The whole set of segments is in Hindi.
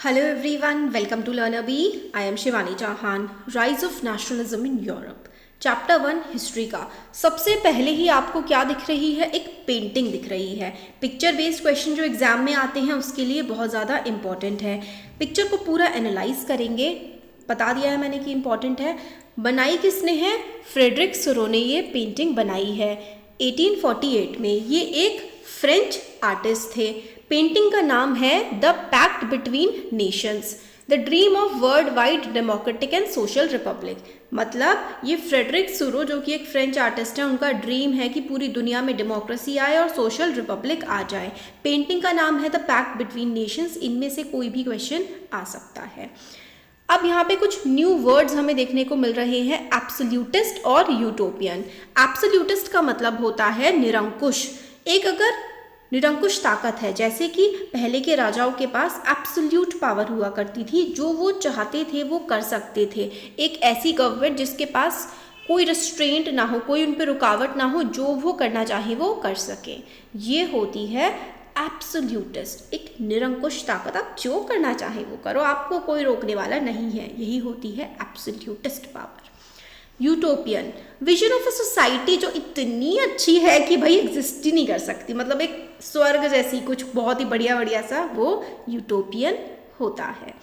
Hello everyone, welcome to Learner Bee. I am Shivani Chauhan. Rise of Nationalism in Europe. Chapter 1 history का। सबसे पहले ही आपको क्या दिख रही है? एक पेंटिंग दिख रही है। पिक्चर बेस्ड क्वेश्चन जो एग्जाम में आते हैं उसके लिए बहुत ज़्यादा इंपॉर्टेंट है। पिक्चर को पूरा एनालाइज करेंगे। बता दिया है मैंने कि इम्पॉर्टेंट है। बनाई किसने है? फ्रेडरिक सोरो ने ये पेंटिंग बनाई है 1848 में। ये एक फ्रेंच आर्टिस्ट थे। पेंटिंग का नाम है the pact between nations, the dream of world wide democratic and social republic. मतलब ये फ्रेडरिक सोरो जो कि एक फ्रेंच आर्टिस्ट है, उनका ड्रीम है कि पूरी दुनिया में डेमोक्रेसी आए और सोशल रिपब्लिक आ जाए। पेंटिंग का नाम है द पैक्ट बिटवीन नेशंस। इनमें से कोई भी क्वेश्चन आ सकता है। अब यहाँ पे कुछ न्यू वर्ड्स हमें देखने को मिल रहे हैं, एब्सोल्यूटिस्ट और यूटोपियन। एब्सोल्यूटिस्ट का मतलब होता है निरंकुश। एक अगर निरंकुश ताकत है, जैसे कि पहले के राजाओं के पास एब्सोल्यूट पावर हुआ करती थी, जो वो चाहते थे वो कर सकते थे। एक ऐसी गवर्नमेंट जिसके पास कोई रिस्ट्रेंट ना हो, कोई उन पर रुकावट ना हो, जो वो करना चाहे वो कर सके, ये होती है एब्सोल्यूटिस्ट। एक निरंकुश ताकत, आप जो करना चाहे वो करो, आपको कोई रोकने वाला नहीं है, यही होती है absolutist power. Utopian, vision of a society जो इतनी अच्छी है कि भाई एग्जिस्ट ही नहीं कर सकती, मतलब एक स्वर्ग जैसी कुछ बहुत ही बढ़िया बढ़िया सा, वो यूटोपियन होता है।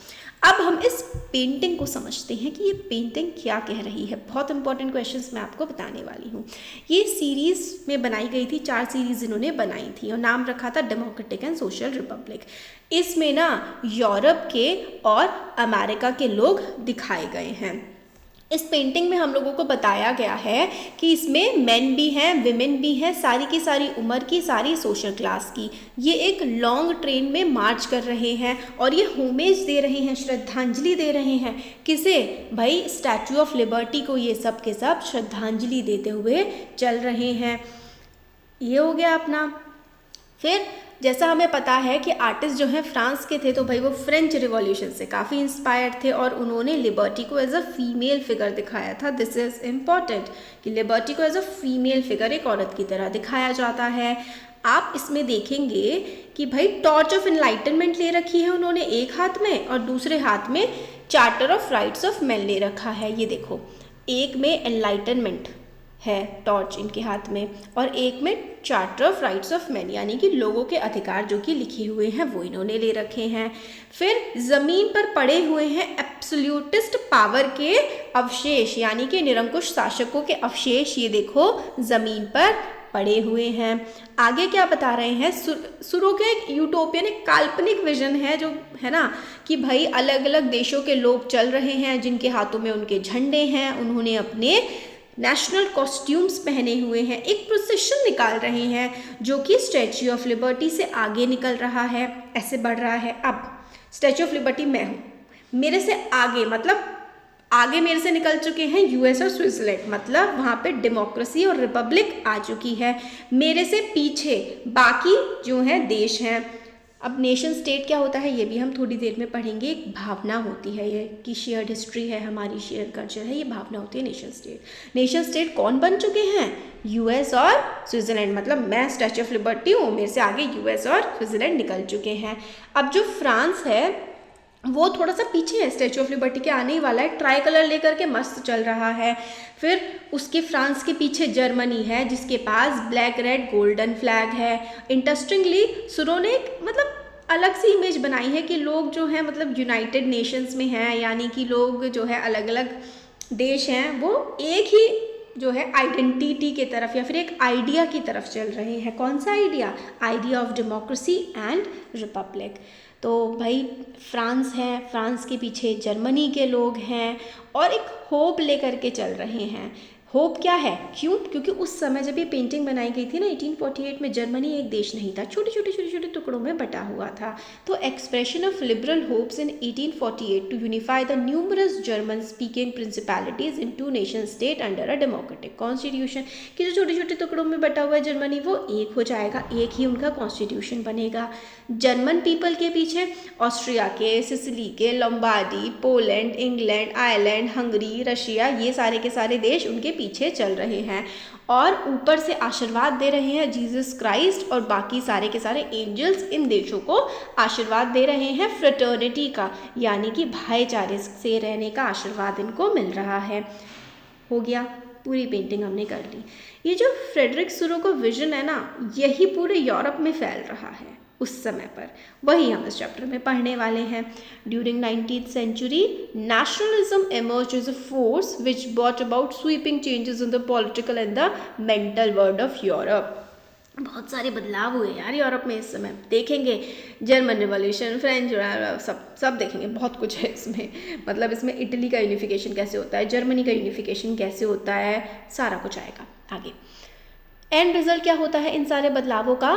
अब हम इस पेंटिंग को समझते हैं कि ये पेंटिंग क्या कह रही है। बहुत इंपॉर्टेंट क्वेश्चंस मैं आपको बताने वाली हूँ। ये सीरीज में बनाई गई थी, 4 सीरीज इन्होंने बनाई थी और नाम रखा था डेमोक्रेटिक एंड सोशल रिपब्लिक। इसमें ना यूरोप के और अमेरिका के लोग दिखाए गए हैं। इस पेंटिंग में हम लोगों को बताया गया है कि इसमें मेन भी हैं, विमेन भी हैं, सारी की सारी उम्र की, सारी सोशल क्लास की। ये एक लॉन्ग ट्रेन में मार्च कर रहे हैं और ये होमेज दे रहे हैं, श्रद्धांजलि दे रहे हैं। किसे? भाई स्टैचू ऑफ लिबर्टी को ये सब के सब श्रद्धांजलि देते हुए चल रहे हैं। ये हो गया अपना। फिर जैसा हमें पता है कि आर्टिस्ट जो हैं फ्रांस के थे, तो भाई वो फ्रेंच रिवॉल्यूशन से काफ़ी इंस्पायर्ड थे और उन्होंने लिबर्टी को एज अ फीमेल फिगर दिखाया था। दिस इज़ इम्पॉर्टेंट कि लिबर्टी को एज अ फीमेल फिगर, एक औरत की तरह दिखाया जाता है। आप इसमें देखेंगे कि भाई टॉर्च ऑफ एनलाइटनमेंट ले रखी है उन्होंने एक हाथ में और दूसरे हाथ में charter of rights of man ले रखा है। ये देखो, एक में एनलाइटनमेंट है टॉर्च इनके हाथ में और एक में charter of rights of man, यानी कि लोगों के अधिकार जो कि लिखे हुए हैं वो इन्होंने ले रखे हैं। फिर ज़मीन पर पड़े हुए हैं एब्सोल्यूटिस्ट पावर के अवशेष, यानी कि निरंकुश शासकों के अवशेष। ये देखो ज़मीन पर पड़े हुए हैं। आगे क्या बता रहे हैं? सुरो के एक यूटोपियन, एक काल्पनिक विजन है जो है ना, कि भाई अलग अलग देशों के लोग चल रहे हैं जिनके हाथों में उनके झंडे हैं, उन्होंने अपने नेशनल कॉस्ट्यूम्स पहने हुए हैं, एक प्रोसेशन निकाल रहे हैं जो कि स्टैच्यू ऑफ लिबर्टी से आगे निकल रहा है, ऐसे बढ़ रहा है। अब स्टैच्यू ऑफ लिबर्टी मैं हूँ, मेरे से आगे मतलब आगे मेरे से निकल चुके हैं यूएस और स्विट्जरलैंड, मतलब वहाँ पे डेमोक्रेसी और रिपब्लिक आ चुकी है। मेरे से पीछे बाकी जो हैं देश हैं। अब नेशन स्टेट क्या होता है ये भी हम थोड़ी देर में पढ़ेंगे। एक भावना होती है ये कि शेयर्ड हिस्ट्री है, हमारी शेयर कल्चर है, ये भावना होती है नेशन स्टेट। नेशन स्टेट कौन बन चुके हैं? यूएस और स्विट्जरलैंड। मतलब मैं स्टैच्यू ऑफ लिबर्टी हूँ, मेरे से आगे यूएस और स्विट्जरलैंड निकल चुके हैं। अब जो फ्रांस है वो थोड़ा सा पीछे है, स्टैच्यू ऑफ लिबर्टी के आने ही वाला है, ट्राई कलर लेकर के मस्त चल रहा है। फिर उसके फ्रांस के पीछे जर्मनी है जिसके पास ब्लैक रेड गोल्डन फ्लैग है। इंटरेस्टिंगली सुरो ने मतलब अलग सी इमेज बनाई है कि लोग जो हैं मतलब यूनाइटेड नेशंस में हैं, यानी कि लोग जो है अलग अलग देश हैं वो एक ही जो है आइडेंटिटी के तरफ या फिर एक आइडिया की तरफ चल रहे हैं। कौन सा idea? Idea of democracy and Republic. तो भाई फ्रांस है, फ्रांस के पीछे जर्मनी के लोग हैं और एक होप लेकर के चल रहे हैं। होप क्या है? क्यों? क्योंकि उस समय जब ये पेंटिंग बनाई गई थी ना 1848 में, जर्मनी एक देश नहीं था, छोटे छोटे टुकड़ों में बटा हुआ था। तो expression of liberal hopes in 1848 to unify the numerous German speaking principalities in 2 nation state under a democratic constitution, कि जो छोटे छोटे टुकड़ों में बटा हुआ है जर्मनी वो एक हो जाएगा, एक ही उनका कॉन्स्टिट्यूशन बनेगा। जर्मन पीपल के पीछे ऑस्ट्रिया के, सिसिली के, Lombardy, Poland, England, Ireland, Hungary, Russia, ये सारे के सारे देश उनके पीछे चल रहे हैं और ऊपर से आशीर्वाद दे रहे हैं जीसस क्राइस्ट और बाकी सारे के सारे एंजल्स इन देशों को आशीर्वाद दे रहे हैं फ्रेटर्निटी का, यानी कि भाईचारे से रहने का आशीर्वाद इनको मिल रहा है। हो गया, पूरी पेंटिंग हमने कर ली। ये जो फ्रेडरिक सुरो का विजन है ना, यही पूरे यूरोप में फैल रहा है उस समय पर, वही हम इस चैप्टर में पढ़ने वाले हैं। During 19th century, nationalism emerged as a force which brought about sweeping changes in the political and the mental world of Europe. बहुत सारे बदलाव हुए यार यूरोप में इस समय, देखेंगे जर्मन रिवॉल्यूशन, फ्रेंच, सब देखेंगे, बहुत कुछ है इसमें। मतलब इसमें इटली का यूनिफिकेशन कैसे होता है, जर्मनी का यूनिफिकेशन कैसे होता है, सारा कुछ आएगा आगे। एंड रिजल्ट क्या होता है इन सारे बदलावों का,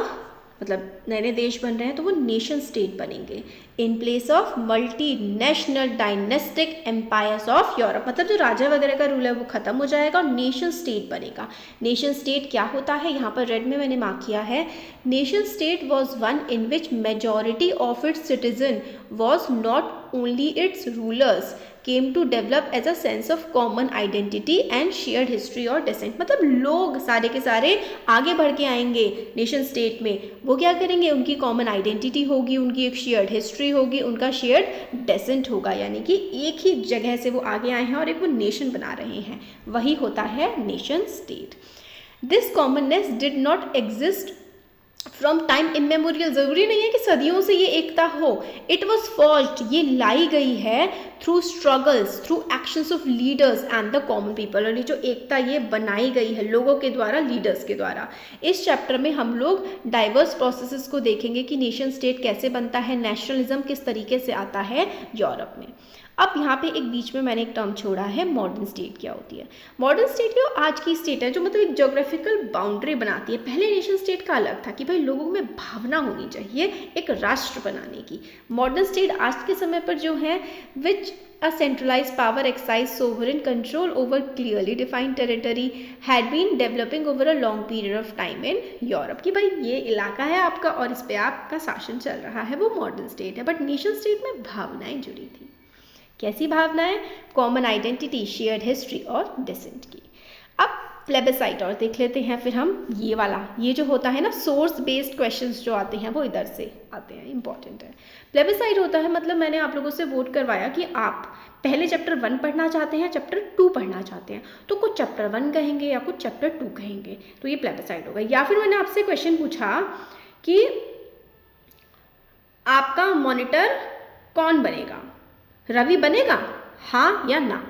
मतलब नए नए देश बन रहे हैं तो वो नेशन स्टेट बनेंगे in place of multi national dynastic empires of Europe. मतलब जो राजा वगैरह का रूल है वो खत्म हो जाएगा और नेशन स्टेट बनेगा। नेशन स्टेट क्या होता है, यहाँ पर रेड में मैंने मार्क किया है, nation state was one in which majority of its citizen was not only it's rulers came to develop as a sense of common identity and shared history or descent। मतलब लोग सारे के सारे आगे बढ़ के आएंगे नेशन स्टेट में, वो क्या करेंगे, उनकी कॉमन आइडेंटिटी होगी, उनकी एक शेयर्ड हिस्ट्री होगी, उनका शेयर्ड डेसेंट होगा, यानी कि एक ही जगह से वो आगे आए हैं और एक वो नेशन बना रहे हैं, वही होता है nation state. This commonness did not exist from time immemorial. ज़रूरी नहीं है कि सदियों से ये एकता हो, इट वॉज फॉर्ज्ड, ये लाई गई है through struggles, through actions of leaders and the common people. और ये जो एकता ये बनाई गई है लोगों के द्वारा, लीडर्स के द्वारा। इस चैप्टर में हम लोग डाइवर्स प्रोसेसेस को देखेंगे कि नेशन स्टेट कैसे बनता है, नेशनलिज्म किस तरीके से आता है यूरोप में। अब यहाँ पे एक बीच में मैंने एक टर्म छोड़ा है, मॉडर्न स्टेट क्या होती है। मॉडर्न स्टेट जो आज की स्टेट है, जो मतलब एक ज्योग्राफिकल बाउंड्री बनाती है। पहले नेशन स्टेट का अलग था कि भाई लोगों में भावना होनी चाहिए एक राष्ट्र बनाने की। मॉडर्न स्टेट आज के समय पर जो है विच a centralized power exercise sovereign control over clearly defined territory had been developing over a long period of time in Europe। कि भाई ये इलाका है आपका और इस पे आपका शासन चल रहा है, वो मॉडर्न स्टेट है। बट नेशन स्टेट में भावनाएं जुड़ी थी। कैसी भावनाएं, कॉमन आइडेंटिटी, शेयर्ड हिस्ट्री और डिसेंट की। अब प्लेबिसाइट और देख लेते हैं फिर हम, ये वाला, ये जो होता है ना सोर्स बेस्ड क्वेश्चंस जो आते हैं वो इधर से आते हैं, इंपॉर्टेंट है। प्लेबिसाइट होता है मतलब मैंने आप लोगों से वोट करवाया कि आप पहले चैप्टर 1 पढ़ना चाहते हैं, चैप्टर 2 पढ़ना चाहते हैं, तो कुछ चैप्टर 1 कहेंगे या कुछ चैप्टर 2 कहेंगे, तो ये प्लेबिसाइट होगा। या फिर मैंने आपसे क्वेश्चन पूछा कि आपका मॉनिटर कौन बनेगा, रवि बनेगा, हाँ या ना,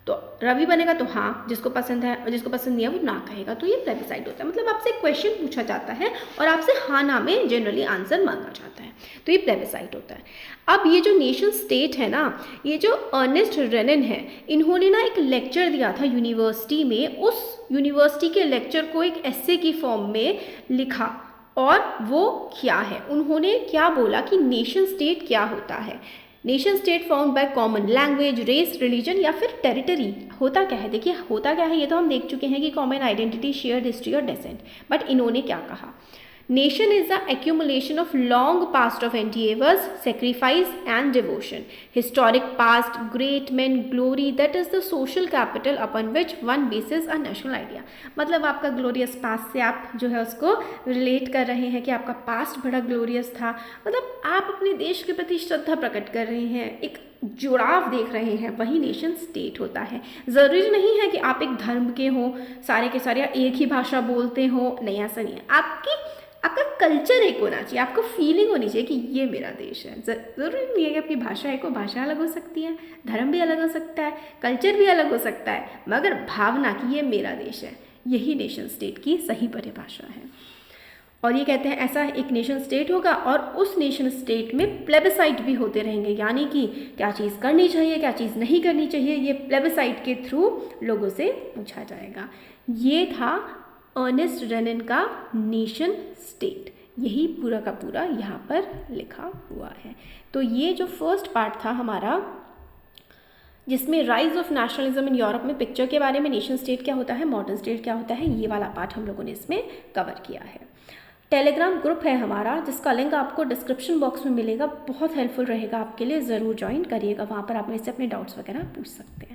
तो रवि बनेगा तो हाँ, जिसको पसंद है, और जिसको पसंद नहीं है वो ना कहेगा, तो ये प्लेबिसाइट होता है। मतलब आपसे क्वेश्चन पूछा जाता है और आपसे हाँ ना में जनरली आंसर मांगा जाता है, तो ये प्लेबिसाइट होता है। अब ये जो नेशन स्टेट है ना, ये जो अर्नेस्ट रेनन है, इन्होंने ना एक लेक्चर दिया था यूनिवर्सिटी में, उस यूनिवर्सिटी के लेक्चर को एक एस्से की फॉर्म में लिखा, और वो क्या है, उन्होंने क्या बोला कि नेशन स्टेट क्या होता है। Nation state found by common language, race, religion या फिर टेरिटरी। होता क्या है, देखिए होता क्या है, ये तो हम देख चुके हैं कि कॉमन आइडेंटिटी, शेयर्ड हिस्ट्री और डेसेंट। बट इन्होंने क्या कहा, nation is the accumulation of long past of endeavours, sacrifice and devotion, historic past, great man, glory, that is the social capital upon which one bases a national idea. मतलब आपका ग्लोरियस पास्ट से आप जो है उसको रिलेट कर रहे हैं कि आपका पास्ट बड़ा ग्लोरियस था, मतलब आप अपने देश के प्रति श्रद्धा प्रकट कर रहे हैं, एक जुड़ाव देख रहे हैं, वही नेशन स्टेट होता है। ज़रूरी नहीं है कि आप एक धर्म के हों, सारे के सारे एक ही भाषा बोलते हों, नहीं, ऐसा नहीं है। आपका कल्चर एक होना चाहिए, आपको फीलिंग होनी चाहिए कि ये मेरा देश है। ज़रूरी नहीं है कि आपकी भाषा एक हो, भाषा अलग हो सकती है, धर्म भी अलग हो सकता है, कल्चर भी अलग हो सकता है, मगर भावना कि ये मेरा देश है, यही नेशन स्टेट की सही परिभाषा है। और ये कहते हैं ऐसा एक नेशन स्टेट होगा और उस नेशन स्टेट में प्लेबिसाइट भी होते रहेंगे, यानी कि क्या चीज़ करनी चाहिए, क्या चीज़ नहीं करनी चाहिए, ये प्लेबिसाइट के थ्रू लोगों से पूछा जाएगा। ये था अर्नेस्ट रेनन का नेशन स्टेट, यही पूरा का पूरा यहाँ पर लिखा हुआ है। तो ये जो फर्स्ट पार्ट था हमारा, जिसमें rise of nationalism in Europe में पिक्चर के बारे में, नेशन स्टेट क्या होता है, मॉडर्न स्टेट क्या होता है, ये वाला पार्ट हम लोगों ने इसमें कवर किया है। टेलीग्राम ग्रुप है हमारा, जिसका लिंक आपको डिस्क्रिप्शन बॉक्स में मिलेगा, बहुत हेल्पफुल रहेगा आपके लिए, ज़रूर ज्वाइन करिएगा, वहाँ पर आप मेरे से अपने डाउट्स वगैरह पूछ सकते हैं।